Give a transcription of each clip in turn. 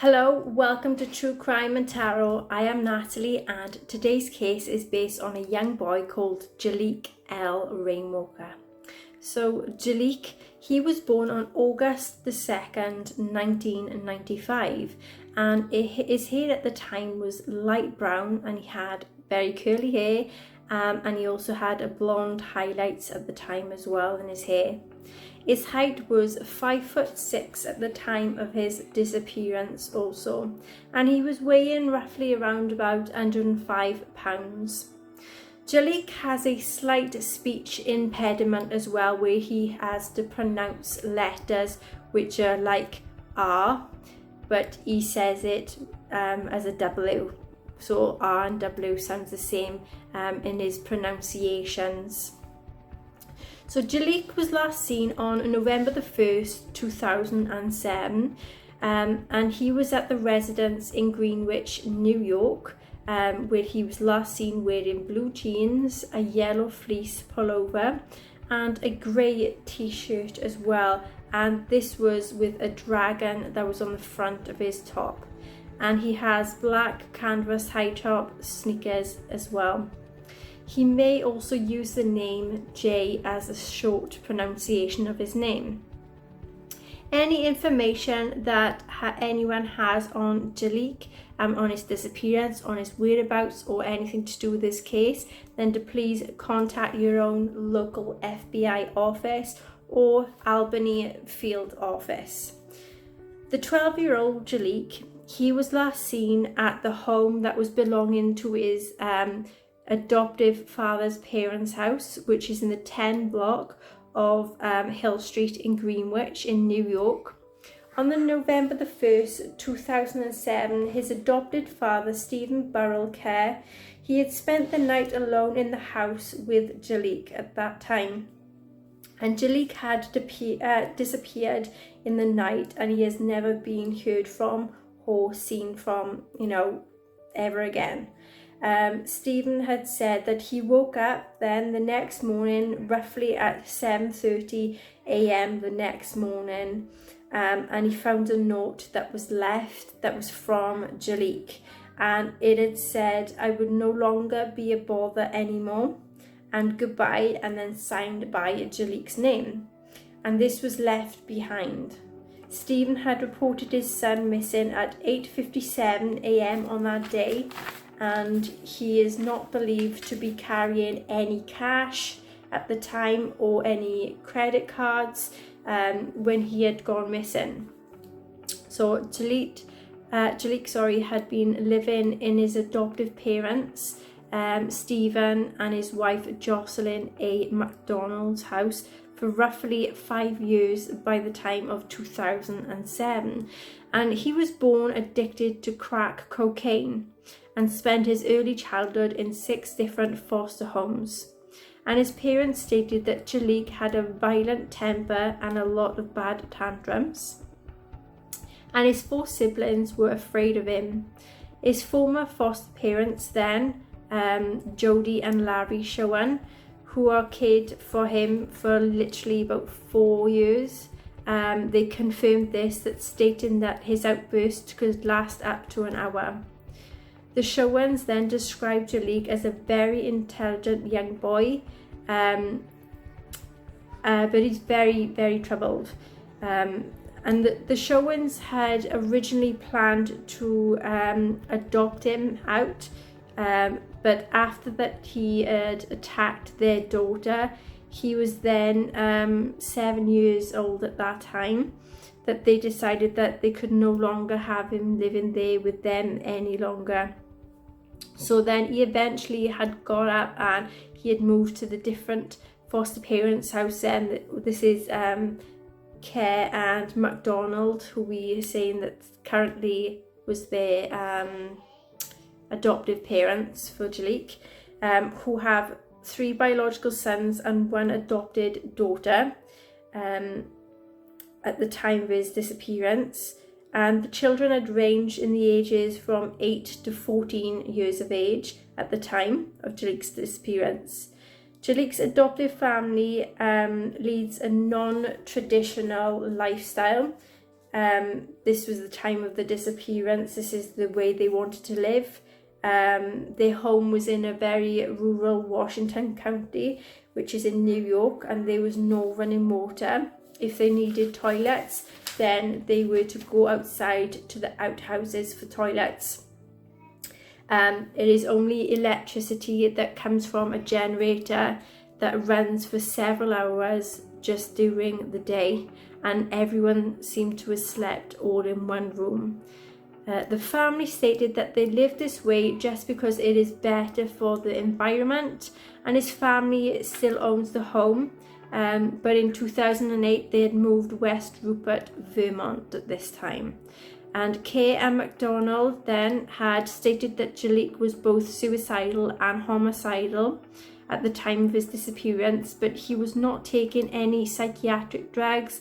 Hello, welcome to True Crime and Tarot. I am Natalie and today's case is based on a young boy called Jaliek Rainwalker. So Jaliek, he was born on August the 2nd, 1995, and his hair at the time was light brown and he had very curly hair, and he also had a blonde highlights at the time as well in his hair. His height was 5'6" at the time of his disappearance also, and he was weighing roughly around about 105 pounds. Jaliek has a slight speech impediment as well, where he has to pronounce letters which are like R, but he says it as a W. So R and W sounds the same in his pronunciations. So Jaliek was last seen on November the 1st, 2007, and he was at the residence in Greenwich, New York, where he was last seen wearing blue jeans, a yellow fleece pullover, and a grey t-shirt as well. And this was with a dragon that was on the front of his top. And he has black canvas high top sneakers as well. He may also use the name J as a short pronunciation of his name. Any information that anyone has on Jaliek, on his disappearance, on his whereabouts, or anything to do with this case, then to please contact your own local FBI office or Albany field office. The 12-year-old Jaliek, he was last seen at the home that was belonging to his adoptive father's parents' house, which is in the 10 block of Hill Street in Greenwich in New York. On the November the 1st, 2007, his adopted father, Stephen Burrell, he had spent the night alone in the house with Jaliek at that time. And Jaliek had disappeared in the night, and he has never been heard from or seen from, ever again. Stephen had said that he woke up then the next morning, roughly at 7:30 a.m. the next morning, and he found a note that was left that was from Jaliek, and it had said, "I would no longer be a bother anymore," and goodbye, and then signed by Jaliek's name. And this was left behind. Stephen had reported his son missing at 8:57 a.m. on that day, and he is not believed to be carrying any cash at the time or any credit cards when he had gone missing. So Jaliek had been living in his adoptive parents, Stephen and his wife Jocelyn A. McDonald's house for roughly 5 years by the time of 2007. And he was born addicted to crack cocaine and spent his early childhood in 6 different foster homes. And his parents stated that Jaliek had a violent temper and a lot of bad tantrums. And his 4 siblings were afraid of him. His former foster parents then, Jody and Larry Schoen, who are cared for him for literally about 4 years, they confirmed this, that stating that his outburst could last up to an hour. The Schoens then described Jaliek as a very intelligent young boy, but he's very, very troubled. And the Schoens had originally planned to adopt him out, but after that he had attacked their daughter. He was then 7 years old at that time, that they decided that they could no longer have him living there with them any longer. So then he eventually had got up and he had moved to the different foster parents' house. And this is Kerr and McDonald, who we are saying that currently was their adoptive parents for Jaliek, who have 3 biological sons and 1 adopted daughter at the time of his disappearance. And the children had ranged in the ages from 8 to 14 years of age at the time of Jaliek's disappearance. Jaliek's adoptive family leads a non-traditional lifestyle. this was the time of the disappearance. This is the way they wanted to live. Their home was in a very rural Washington County, which is in New York, and there was no running water. If they needed toilets, then they were to go outside to the outhouses for toilets. It is only electricity that comes from a generator that runs for several hours just during the day, and everyone seemed to have slept all in one room. The family stated that they lived this way just because it is better for the environment, and his family still owns the home. But in 2008 they had moved West Rupert, Vermont at this time. And Kay and MacDonald then had stated that Jaliek was both suicidal and homicidal at the time of his disappearance, but he was not taking any psychiatric drugs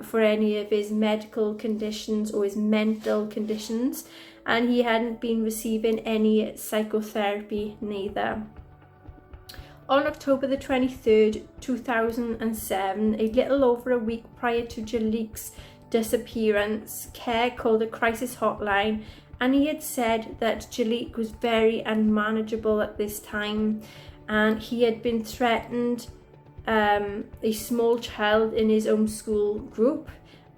for any of his medical conditions or his mental conditions, and he hadn't been receiving any psychotherapy neither. On October the 23rd, 2007, a little over a week prior to Jaliek's disappearance, Kay called a crisis hotline, and he had said that Jaliek was very unmanageable at this time, and he had been threatened a small child in his own school group,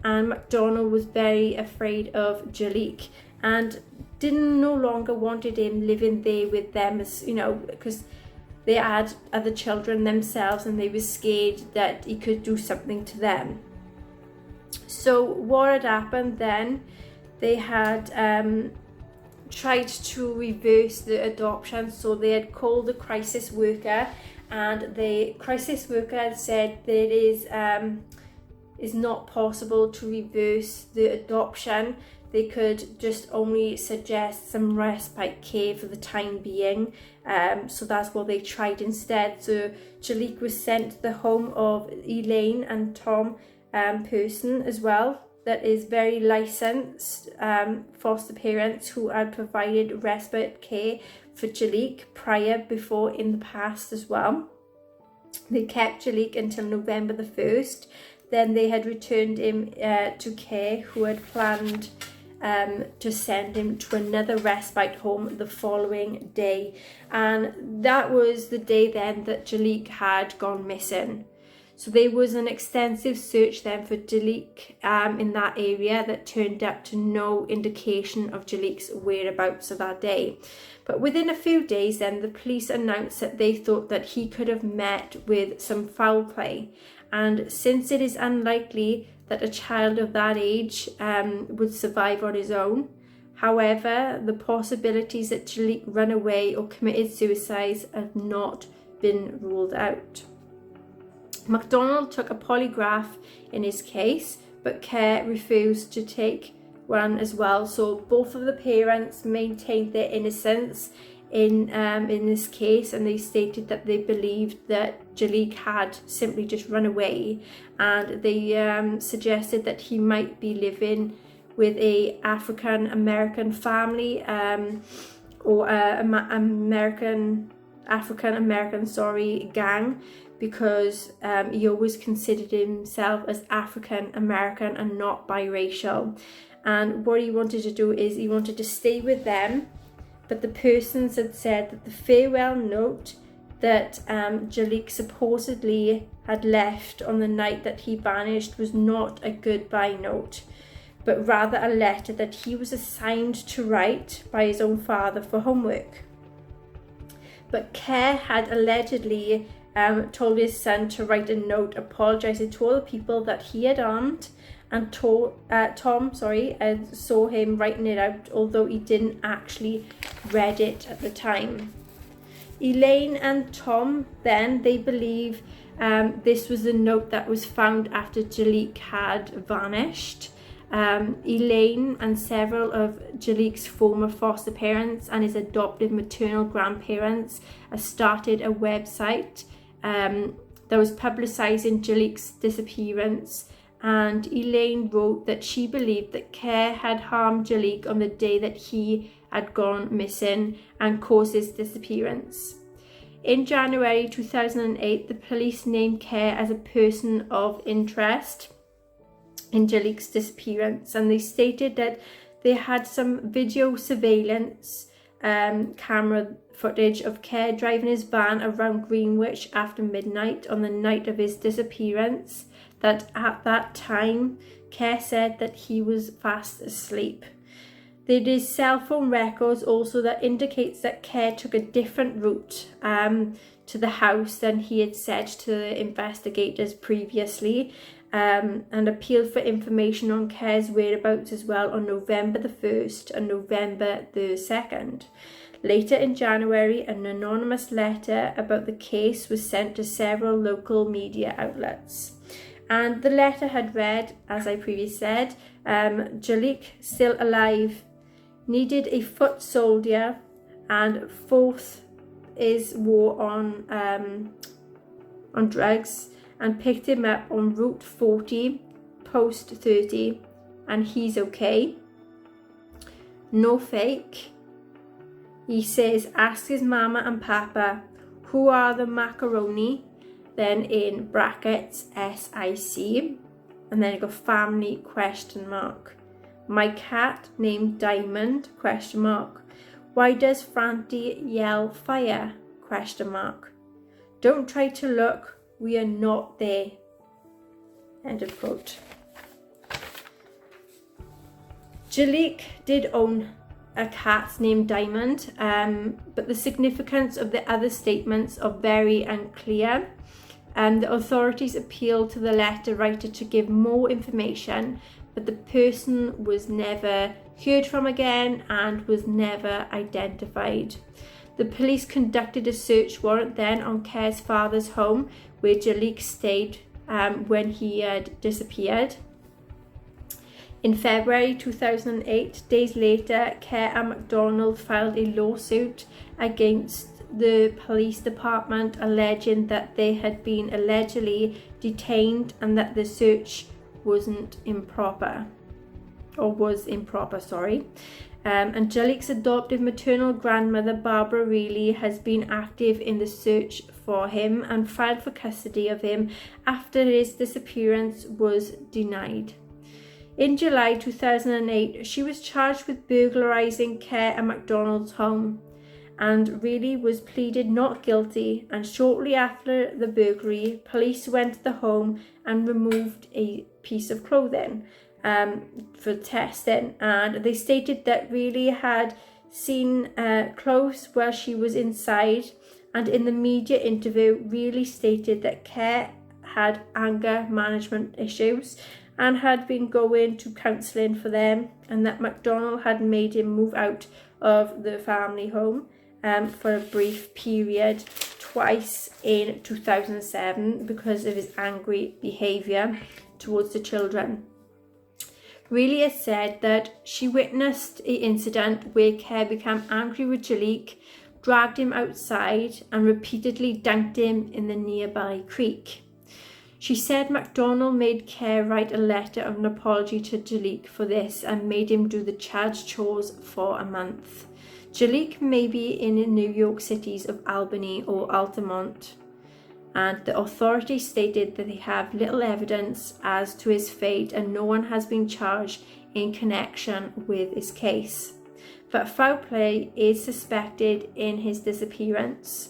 and MacDonald was very afraid of Jaliek and no longer wanted him living there with them, as you know, because they had other children themselves and they were scared that he could do something to them. So what had happened then, they had tried to reverse the adoption. So they had called the crisis worker, and the crisis worker had said that it is not possible to reverse the adoption. They could just only suggest some respite care for the time being. So that's what they tried instead. So Jaliek was sent to the home of Elaine and Tom Person as well, that is very licensed foster parents who had provided respite care for Jaliek before in the past as well. They kept Jaliek until November the 1st. Then they had returned him to Kay, who had planned to send him to another respite home the following day. And that was the day then that Jaliek had gone missing. So there was an extensive search then for Jaliek in that area that turned up to no indication of Jaliek's whereabouts of that day. But within a few days then, the police announced that they thought that he could have met with some foul play. And since it is unlikely that a child of that age would survive on his own, however, the possibilities that Jaliek ran away or committed suicide have not been ruled out. MacDonald took a polygraph in his case, but Kay refused to take one as well. So both of the parents maintained their innocence in this case, and they stated that they believed that Jaliek had simply just run away, and they suggested that he might be living with a African American family or African American gang, because he always considered himself as African American and not biracial. And what he wanted to do is he wanted to stay with them, but the persons had said that the farewell note that Jaliek supposedly had left on the night that he vanished was not a goodbye note, but rather a letter that he was assigned to write by his own father for homework. But Kay had allegedly told his son to write a note apologising to all the people that he had harmed, and Tom saw him writing it out, although he didn't actually read it at the time. Elaine and Tom then, they believe this was the note that was found after Jaliek had vanished. Elaine and several of Jaliek's former foster parents and his adoptive maternal grandparents started a website that was publicising Jaliek's disappearance, and Elaine wrote that she believed that Kay had harmed Jaliek on the day that he had gone missing and caused his disappearance. In January 2008, the police named Kay as a person of interest, in Jaliek's disappearance, and they stated that they had some video surveillance camera footage of Kerr driving his van around Greenwich after midnight on the night of his disappearance, that at that time Kerr said that he was fast asleep. There is cell phone records also that indicates that Kerr took a different route to the house than he had said to the investigators previously, and appealed for information on Kerr's whereabouts as well on November the 1st and November the 2nd. Later in January, an anonymous letter about the case was sent to several local media outlets. And the letter had read, as I previously said, Jaliek still alive, needed a foot soldier, and fourth is war on drugs, and picked him up on Route 40, Post 30, and he's okay. No fake. He says, ask his mama and papa, who are the macaroni? Then in brackets, SIC. And then you got family, question mark. My cat named Diamond, question mark. Why does Franti yell fire? Question mark. Don't try to look, we are not there. End of quote. Jaliek did own a cat named Diamond, but the significance of the other statements are very unclear. The authorities appealed to the letter writer to give more information, but the person was never heard from again and was never identified. The police conducted a search warrant then on Kerr's father's home, where Jaliek stayed when he had disappeared. In February 2008, days later, Kerr and MacDonald filed a lawsuit against the police department, alleging that they had been allegedly detained and that the search was improper. And Jaliek's adoptive maternal grandmother, Barbara Reilly, has been active in the search for him and filed for custody of him after his disappearance was denied. In July 2008, she was charged with burglarizing Kerr and MacDonald's home, and Reilly was pleaded not guilty, and shortly after the burglary, police went to the home and removed a piece of clothing for testing, and they stated that Reilly had seen clothes while she was inside, and in the media interview, Reilly stated that Kerr had anger management issues and had been going to counselling for them, and that MacDonald had made him move out of the family home for a brief period twice in 2007 because of his angry behaviour towards the children. Reilly has said that she witnessed an incident where Kerr became angry with Jaliek, dragged him outside and repeatedly dunked him in the nearby creek. She said MacDonald made Kerr write a letter of an apology to Jaliek for this and made him do the child's chores for a month. Jaliek may be in the New York cities of Albany or Altamont, and the authorities stated that they have little evidence as to his fate and no one has been charged in connection with his case. But foul play is suspected in his disappearance.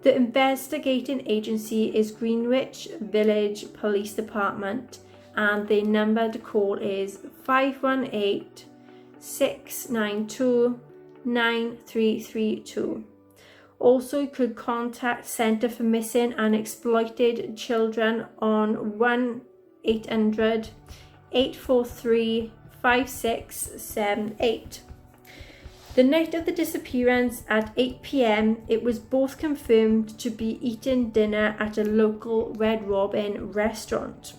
The investigating agency is Greenwich Village Police Department, and the number to call is 518-692-9332. Also, you could contact Centre for Missing and Exploited Children on 1-800-843-5678. The night of the disappearance at 8 p.m, it was both confirmed to be eating dinner at a local Red Robin restaurant.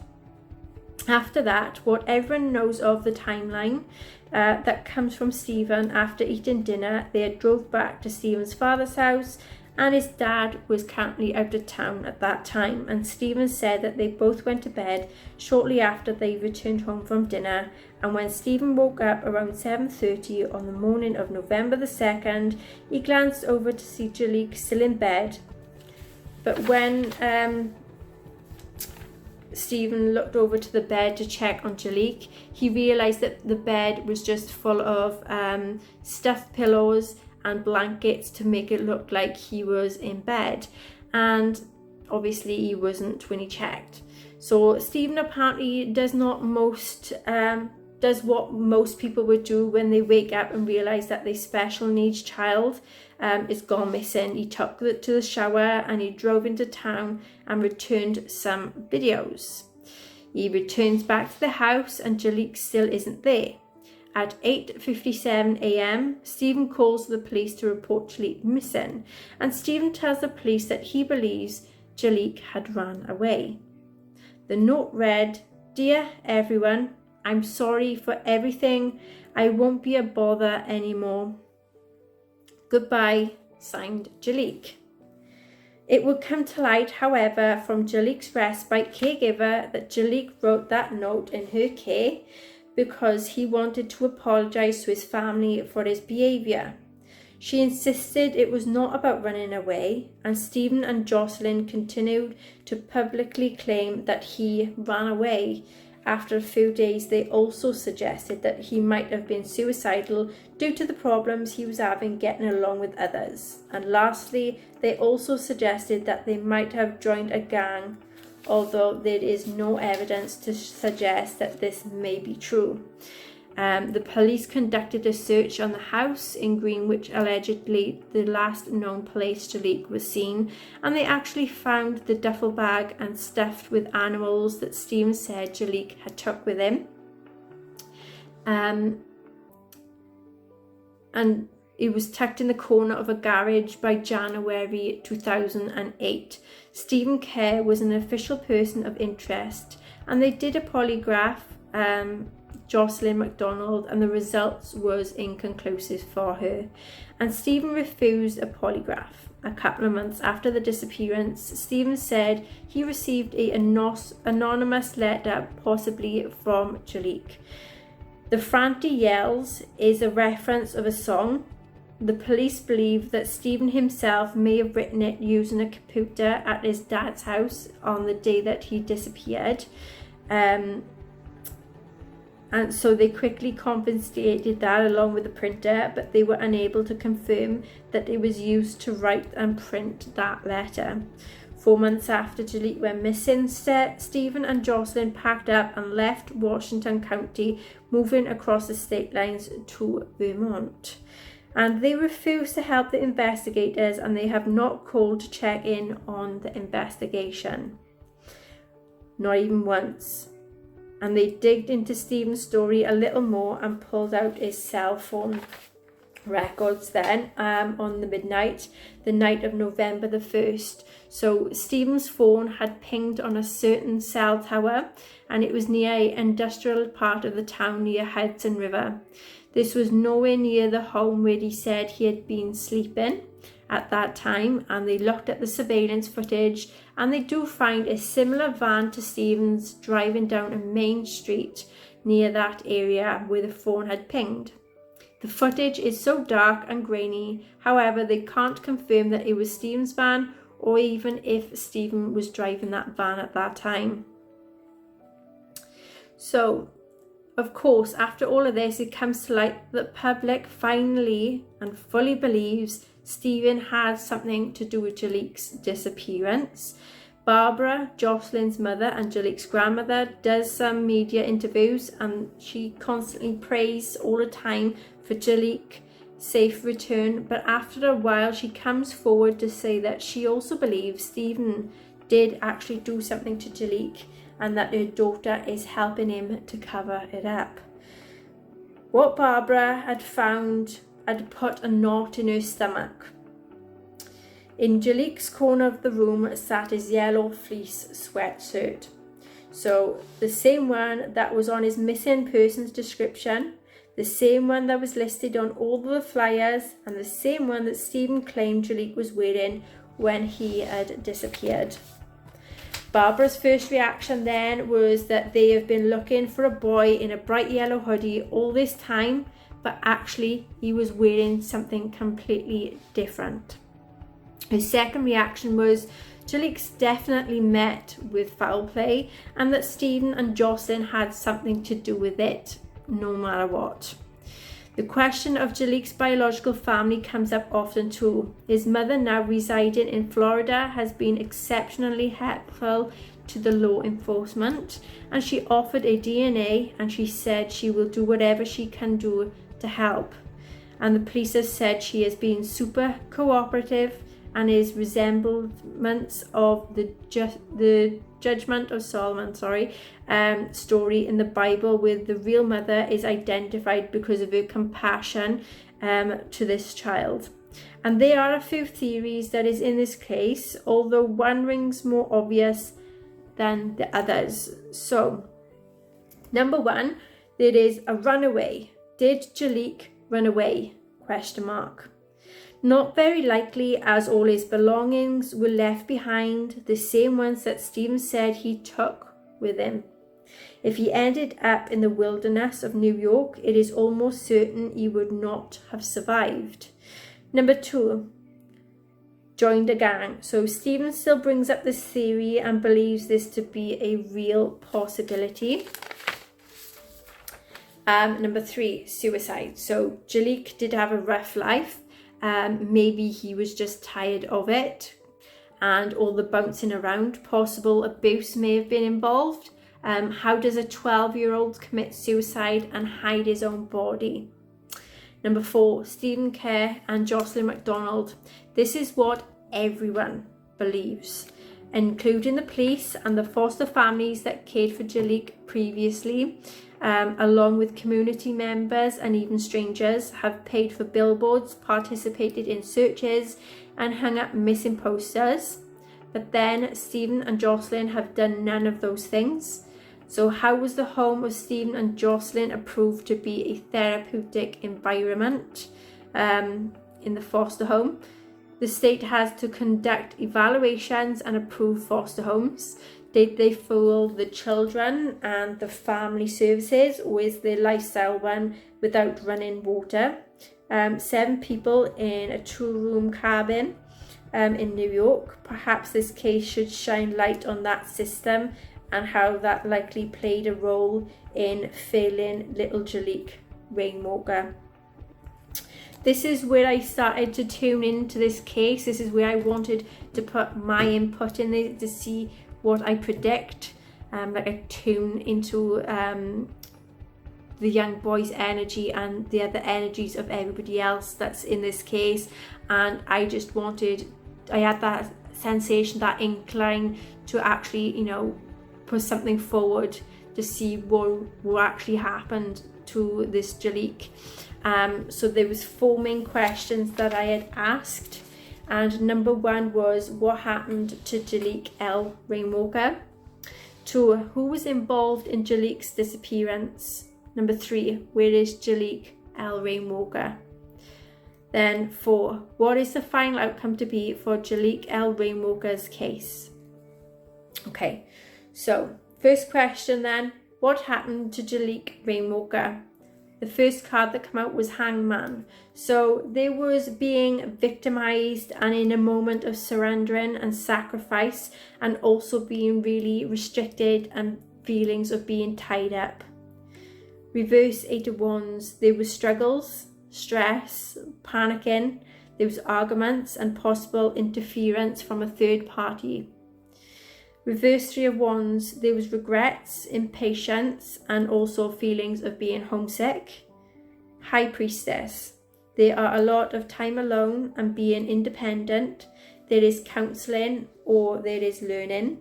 After that, what everyone knows of the timeline that comes from Stephen after eating dinner, they had drove back to Stephen's father's house and his dad was currently out of town at that time, and Stephen said that they both went to bed shortly after they returned home from dinner, and when Stephen woke up around 7:30 on the morning of November the 2nd, he glanced over to see Jaliek still in bed. But when Stephen looked over to the bed to check on Jaliek, he realised that the bed was just full of stuffed pillows and blankets to make it look like he was in bed, and obviously he wasn't when he checked. So Stephen apparently does what most people would do when they wake up and realise that their special needs child is gone missing. He took it to the shower and he drove into town and returned some videos. He returns back to the house and Jaliek still isn't there. At 8:57 a.m, Stephen calls the police to report Jaliek missing, and Stephen tells the police that he believes Jaliek had run away. The note read, "Dear everyone, I'm sorry for everything. I won't be a bother anymore. Goodbye," signed Jaliek. It would come to light, however, from Jaliek's respite caregiver that Jaliek wrote that note in her care because he wanted to apologise to his family for his behaviour. She insisted it was not about running away, and Stephen and Jocelyn continued to publicly claim that he ran away. After a few days, they also suggested that he might have been suicidal due to the problems he was having getting along with others. And lastly, they also suggested that they might have joined a gang, although there is no evidence to suggest that this may be true. The police conducted a search on the house in Greenwich, allegedly the last known place Jaliek was seen, and they actually found the duffel bag and stuffed with animals that Stephen said Jaliek had took with him. And it was tucked in the corner of a garage by January 2008. Stephen Kerr was an official person of interest, and they did a polygraph, Jocelyn MacDonald, and the results was inconclusive for her, and Stephen refused a polygraph. A couple of months after the disappearance, Stephen said he received an anonymous letter, possibly from Jaliek. The frantic yells is a reference of a song. The police believe that Stephen himself may have written it using a computer at his dad's house on the day that he disappeared. And so they quickly confiscated that along with the printer, but they were unable to confirm that it was used to write and print that letter. 4 months after Jaliek went missing, Stephen and Jocelyn packed up and left Washington County, moving across the state lines to Vermont. And they refused to help the investigators, and they have not called to check in on the investigation. Not even once. And they digged into Stephen's story a little more and pulled out his cell phone records then on the midnight, the night of November the 1st. So Stephen's phone had pinged on a certain cell tower, and it was near an industrial part of the town near Hudson River. This was nowhere near the home where he said he had been sleeping at that time, and they looked at the surveillance footage and they do find a similar van to Stephen's driving down a main street near that area where the phone had pinged. The footage is so dark and grainy, however they can't confirm that it was Stephen's van or even if Stephen was driving that van at that time. So of course, after all of this, it comes to light that the public finally and fully believes Stephen had something to do with Jaliek's disappearance. Barbara, Jocelyn's mother and Jaliek's grandmother, does some media interviews, and she constantly prays all the time for Jaliek's safe return. But after a while, she comes forward to say that she also believes Stephen did actually do something to Jaliek, and that her daughter is helping him to cover it up. What Barbara had found had put a knot in her stomach. In Jaliek's corner of the room sat his yellow fleece sweatshirt. So the same one that was on his missing persons description, the same one that was listed on all the flyers, and the same one that Stephen claimed Jaliek was wearing when he had disappeared. Barbara's first reaction then was that they have been looking for a boy in a bright yellow hoodie all this time, but actually he was wearing something completely different. Her second reaction was Jaliek's definitely met with foul play and that Stephen and Jocelyn had something to do with it, no matter what. The question of Jaliek's biological family comes up often too. His mother, now residing in Florida, has been exceptionally helpful to the law enforcement, and she offered a DNA, and she said she will do whatever she can do to help. And the police have said she has been super cooperative, and his resemblance of the Judgment of Solomon story in the Bible with the real mother is identified because of her compassion to this child. And there are a few theories that is in this case, although one rings more obvious than the others. So, number one, there is a runaway. Did Jaliek run away? Question mark. Not very likely, as all his belongings were left behind, the same ones that Stephen said he took with him. If he ended up in the wilderness of New York, it is almost certain he would not have survived. Number two, joined a gang. So Stephen still brings up this theory and believes this to be a real possibility. Number three, suicide. So Jaliek did have a rough life. Maybe he was just tired of it and all the bouncing around. Possible abuse may have been involved. How does a 12-year-old commit suicide and hide his own body? Number four, Stephen Kerr and Jocelyn McDonald. This is what everyone believes, including the police and the foster families that cared for Jaliek previously. Along with community members and even strangers, have paid for billboards, participated in searches and hung up missing posters. But then Stephen and Jocelyn have done none of those things. So how was the home of Stephen and Jocelyn approved to be a therapeutic environment in the foster home? The state has to conduct evaluations and approve foster homes. Did they fool the children and the family services, or is their lifestyle one without running water? 7 people in a 2-room cabin in New York. Perhaps this case should shine light on that system and how that likely played a role in failing little Jaliek Rainwalker. This is where I started to tune into this case. This is where I wanted to put my input in there to see what I predict. Like I tune into the young boy's energy and the other energies of everybody else that's in this case, and I had that sensation, that incline to actually, put something forward to see what actually happened to this Jaliek. So there was 4 main questions that I had asked, and number 1 was, what happened to Jaliek L. Rainwalker? 2, who was involved in Jaliek's disappearance? Number 3, where is Jaliek L. Rainwalker? Then 4, what is the final outcome to be for Jaliek L. Rainwalker's case? Okay, so first question then, what happened to Jaliek Rainwalker? The first card that came out was Hangman. So they was being victimized and in a moment of surrendering and sacrifice, and also being really restricted and feelings of being tied up. Reverse 8 of Wands, there was struggles, stress, panicking, there was arguments and possible interference from a third party. Reverse 3 of Wands, there was regrets, impatience, and also feelings of being homesick. High Priestess, there are a lot of time alone and being independent. There is counselling or there is learning.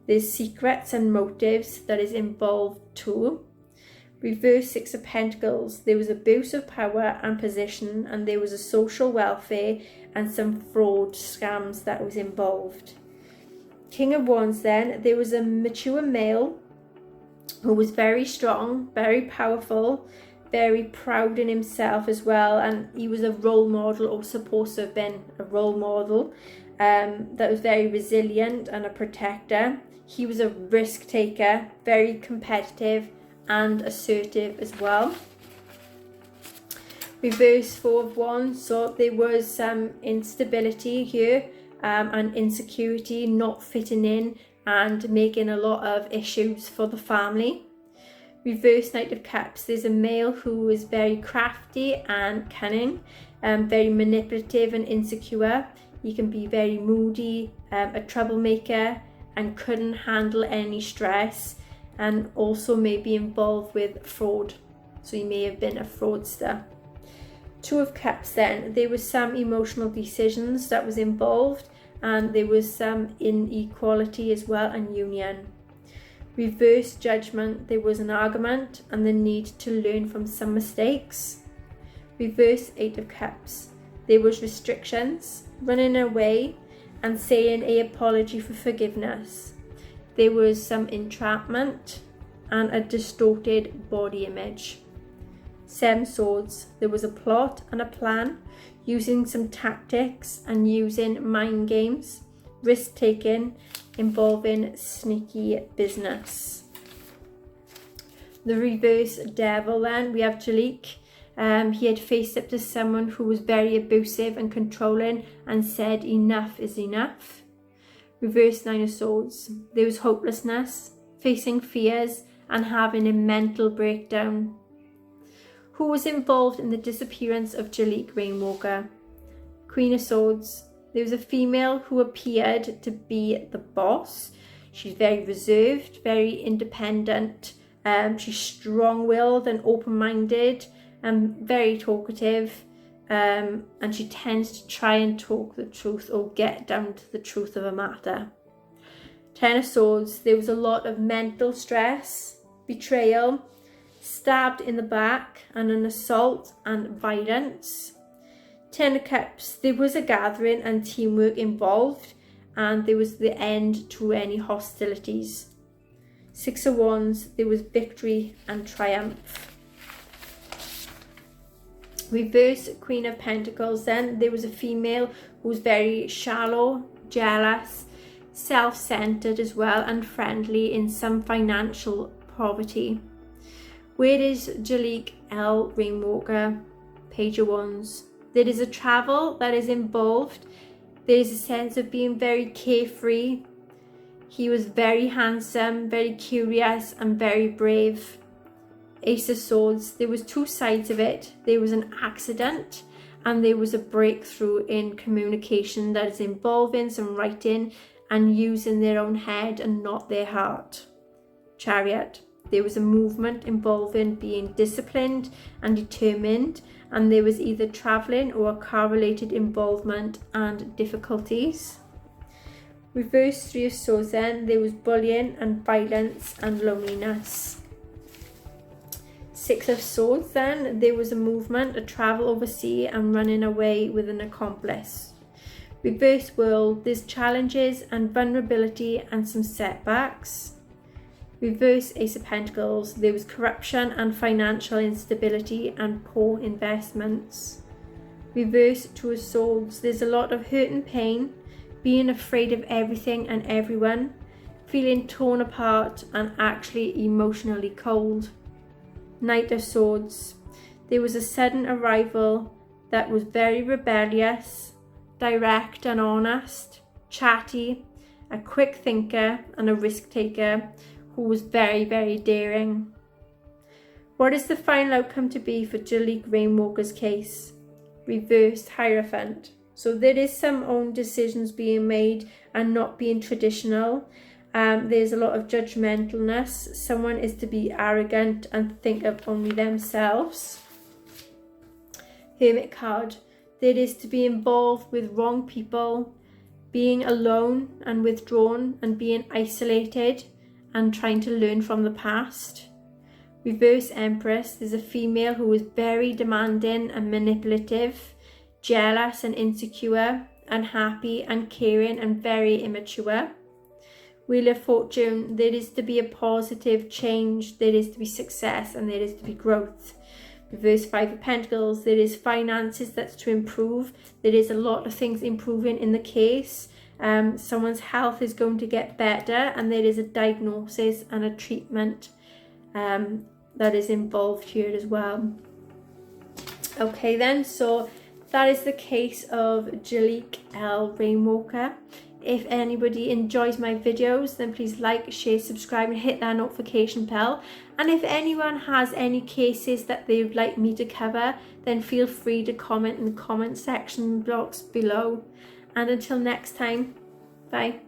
There's secrets and motives that is involved too. Reverse 6 of Pentacles, there was abuse of power and position, and there was a social welfare and some fraud scams that was involved. King of Wands then, there was a mature male who was very strong, very powerful, very proud in himself as well, and he was a role model, or supposed to have been a role model, that was very resilient and a protector. He was a risk taker, very competitive and assertive as well. Reverse 4 of Wands, so there was some instability here. and insecurity, not fitting in and making a lot of issues for the family. Reverse Knight of Cups, there's a male who is very crafty and cunning, very manipulative and insecure. He can be very moody, a troublemaker, and couldn't handle any stress, and also may be involved with fraud. So he may have been a fraudster. Two of Cups then, there was some emotional decisions that was involved, and there was some inequality as well, and union. Reverse Judgment, there was an argument and the need to learn from some mistakes. Reverse Eight of Cups, there was restrictions, running away and saying an apology for forgiveness. There was some entrapment and a distorted body image. Seven Swords, there was a plot and a plan, using some tactics and using mind games, risk taking, involving sneaky business. The Reverse Devil then, we have Jaliek. He had faced up to someone who was very abusive and controlling and said enough is enough. Reverse Nine of Swords, there was hopelessness, facing fears and having a mental breakdown. Who was involved in the disappearance of Jaliek Rainwalker? Queen of Swords, there was a female who appeared to be the boss. She's very reserved, very independent. She's strong-willed and open-minded and very talkative. And she tends to try and talk the truth or get down to the truth of a matter. Ten of Swords, there was a lot of mental stress, betrayal, stabbed in the back, and an assault and violence. Ten of Cups, there was a gathering and teamwork involved, and there was the end to any hostilities. Six of Wands, there was victory and triumph. Reverse Queen of Pentacles then, there was a female who was very shallow, jealous, self-centered as well, and friendly, in some financial poverty. Where is Jaliek Rainwalker? Page of Wands. There is a travel that is involved. There is a sense of being very carefree. He was very handsome, very curious, and very brave. Ace of Swords, there was two sides of it. There was an accident and there was a breakthrough in communication that is involving some writing and using their own head and not their heart. Chariot, there was a movement involving being disciplined and determined, and there was either travelling or a car-related involvement and difficulties. Reverse Three of Swords then, there was bullying and violence and loneliness. Six of Swords then, there was a movement, a travel overseas and running away with an accomplice. Reverse World, there's challenges and vulnerability and some setbacks. Reverse Ace of Pentacles, there was corruption and financial instability and poor investments. Reverse Two of Swords, there's a lot of hurt and pain, being afraid of everything and everyone, feeling torn apart and actually emotionally cold. Knight of Swords, there was a sudden arrival that was very rebellious, direct and honest, chatty, a quick thinker and a risk taker, who was very, very daring. What is the final outcome to be for Jaliek Rainwalker's case? Reversed Hierophant. So there is some own decisions being made and not being traditional. There's a lot of judgmentalness. Someone is to be arrogant and think of only themselves. Hermit card. There is to be involved with wrong people, being alone and withdrawn and being isolated, and trying to learn from the past. Reverse Empress, there's a female who is very demanding and manipulative, jealous and insecure, unhappy and caring and very immature. Wheel of Fortune, there is to be a positive change, there is to be success and there is to be growth. Reverse Five of Pentacles, there is finances that's to improve. There is a lot of things improving in the case. Someone's health is going to get better and there is a diagnosis and a treatment that is involved here as well. Okay then, so that is the case of Jaliek Rainwalker. If anybody enjoys my videos, then please like, share, subscribe and hit that notification bell. And if anyone has any cases that they would like me to cover, then feel free to comment in the comment section box below. And until next time, bye.